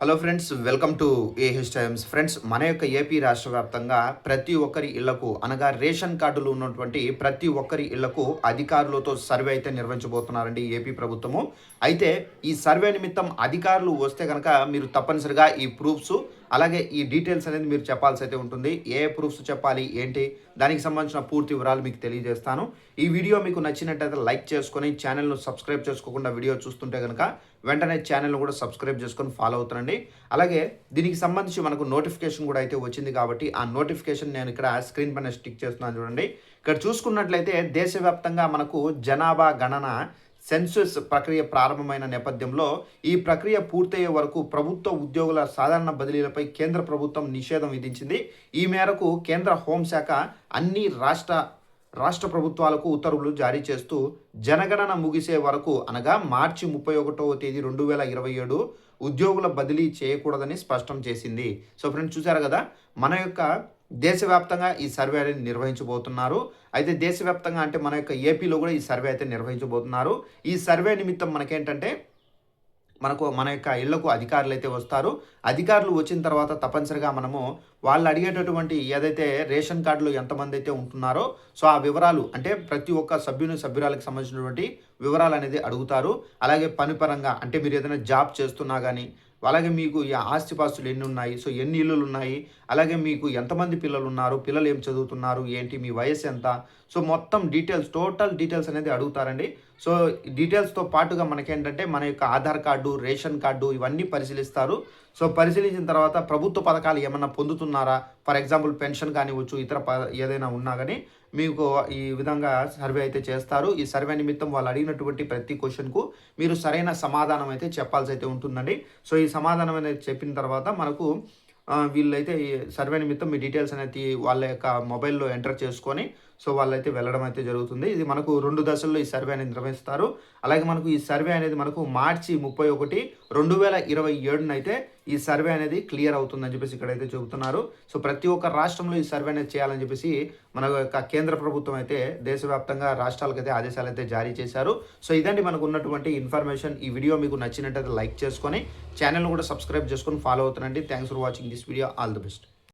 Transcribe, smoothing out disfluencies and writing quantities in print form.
Hello friends, welcome to AH times. Friends, మన యొక్క AP రాష్ట్ర వ్యాప్తంగా ప్రతి ఒక్కరి ఇళ్లకు అనగా రేషన్ కార్డులు ఉన్నటువంటి ప్రతి ఒక్కరి ఇళ్లకు అధికారులతో సర్వే అయితే నిర్వహించబోతున్నారండి ఏపీ ప్రభుత్వము. అయితే ఈ సర్వే నిమిత్తం అధికారులు వస్తే కనుక మీరు తప్పనిసరిగా ఈ ప్రూఫ్స్ అలాగే ఈ డీటెయిల్స్ అనేది మీరు చెప్పాల్సి అయితే ఉంటుంది. ఏ ప్రూఫ్స్ చెప్పాలి ఏంటి, దానికి సంబంధించిన పూర్తి వివరాలు మీకు తెలియజేస్తాను. ఈ వీడియో మీకు నచ్చినట్టయితే లైక్ చేసుకొని ఛానల్ను సబ్స్క్రైబ్ చేసుకోకుండా వీడియో చూస్తుంటే కనుక వెంటనే ఛానల్ను కూడా సబ్స్క్రైబ్ చేసుకొని ఫాలో అవుతానండి. అలాగే దీనికి సంబంధించి మనకు నోటిఫికేషన్ కూడా అయితే వచ్చింది కాబట్టి ఆ నోటిఫికేషన్ నేను ఇక్కడ స్క్రీన్ పైన స్టిక్ చేస్తున్నాను చూడండి. ఇక్కడ చూసుకున్నట్లయితే దేశవ్యాప్తంగా మనకు జనాభా గణన సెన్సస్ ప్రక్రియ ప్రారంభమైన నేపథ్యంలో ఈ ప్రక్రియ పూర్తయ్యే వరకు ప్రభుత్వ ఉద్యోగుల సాధారణ బదిలీలపై కేంద్ర ప్రభుత్వం నిషేధం విధించింది. ఈ మేరకు కేంద్ర హోంశాఖ అన్ని రాష్ట్ర ప్రభుత్వాలకు ఉత్తర్వులు జారీ చేస్తూ జనగణన ముగిసే వరకు అనగా మార్చి 31వ తేదీ 2027 ఉద్యోగుల బదిలీ చేయకూడదని స్పష్టం చేసింది. సో ఫ్రెండ్స్, చూసారు కదా, మన యొక్క దేశవ్యాప్తంగా ఈ సర్వే అనేది నిర్వహించబోతున్నారు. అయితే దేశవ్యాప్తంగా అంటే మన యొక్క ఏపీలో కూడా ఈ సర్వే అయితే నిర్వహించబోతున్నారు. ఈ సర్వే నిమిత్తం మనకేంటంటే మన యొక్క ఇళ్లకు అధికారులు అయితే వస్తారు. అధికారులు వచ్చిన తర్వాత తప్పనిసరిగా మనము వాళ్ళు అడిగేటటువంటి ఏదైతే రేషన్ కార్డులో ఎంతమంది అయితే ఉంటున్నారో సో ఆ వివరాలు అంటే ప్రతి ఒక్క సభ్యురాలకు సంబంధించినటువంటి వివరాలు అనేది అడుగుతారు. అలాగే పని పరంగా అంటే మీరు ఏదైనా జాబ్ చేస్తున్నా కానీ, అలాగే మీకు ఈ ఆస్తిపాస్తులు ఎన్ని ఉన్నాయి, సో ఎన్ని ఇల్లులు ఉన్నాయి, అలాగే మీకు ఎంతమంది పిల్లలు ఉన్నారు, పిల్లలు ఏం చదువుతున్నారు, ఏంటి, మీ వయసు ఎంత, సో మొత్తం డీటెయిల్స్ టోటల్ డీటెయిల్స్ అనేది అడుగుతారండి. సో డీటెయిల్స్తో పాటుగా మనకేంటంటే మన యొక్క ఆధార్ కార్డు, రేషన్ కార్డు ఇవన్నీ పరిశీలిస్తారు. సో పరిశీలించిన తర్వాత ప్రభుత్వ పథకాలు ఏమన్నా పొందుతున్నారా, ఫర్ ఎగ్జాంపుల్ పెన్షన్ కానివ్వచ్చు, ఇతర ఏదైనా ఉన్నా కానీ మీకు ఈ విధంగా సర్వే అయితే చేస్తారు. ఈ సర్వే నిమిత్తం వాళ్ళు అడిగినటువంటి ప్రతి క్వశ్చన్కు మీరు సరైన సమాధానం అయితే చెప్పాల్సి అయితే ఉంటుందండి. సో ఈ సమాధానం అనేది చెప్పిన తర్వాత మనకు వీళ్ళైతే ఈ సర్వే నిమిత్తం మీ డీటెయిల్స్ అనేది వాళ్ళ యొక్క మొబైల్లో ఎంటర్ చేసుకొని సో వాళ్ళైతే వెళ్ళడం అయితే జరుగుతుంది. ఇది మనకు 2 దశల్లో ఈ సర్వే అనేది నిర్వహిస్తారు. అలాగే మనకు ఈ సర్వే అనేది మనకు మార్చి 31, 2027 అయితే ఈ సర్వే అనేది క్లియర్ అవుతుందని చెప్పేసి ఇక్కడైతే చెబుతున్నారు. సో ప్రతి ఒక్క రాష్ట్రంలో ఈ సర్వే అనేది చేయాలని చెప్పేసి మన యొక్క కేంద్ర ప్రభుత్వం అయితే దేశవ్యాప్తంగా రాష్ట్రాలకైతే ఆదేశాలు అయితే జారీ చేశారు. సో ఇదండి మనకు ఉన్నటువంటి ఇన్ఫర్మేషన్. ఈ వీడియో మీకు నచ్చినట్టయితే లైక్ చేసుకొని ఛానల్ను కూడా సబ్స్క్రైబ్ చేసుకొని ఫాలో అవుతానండి. Thanks for watching this video. All the best.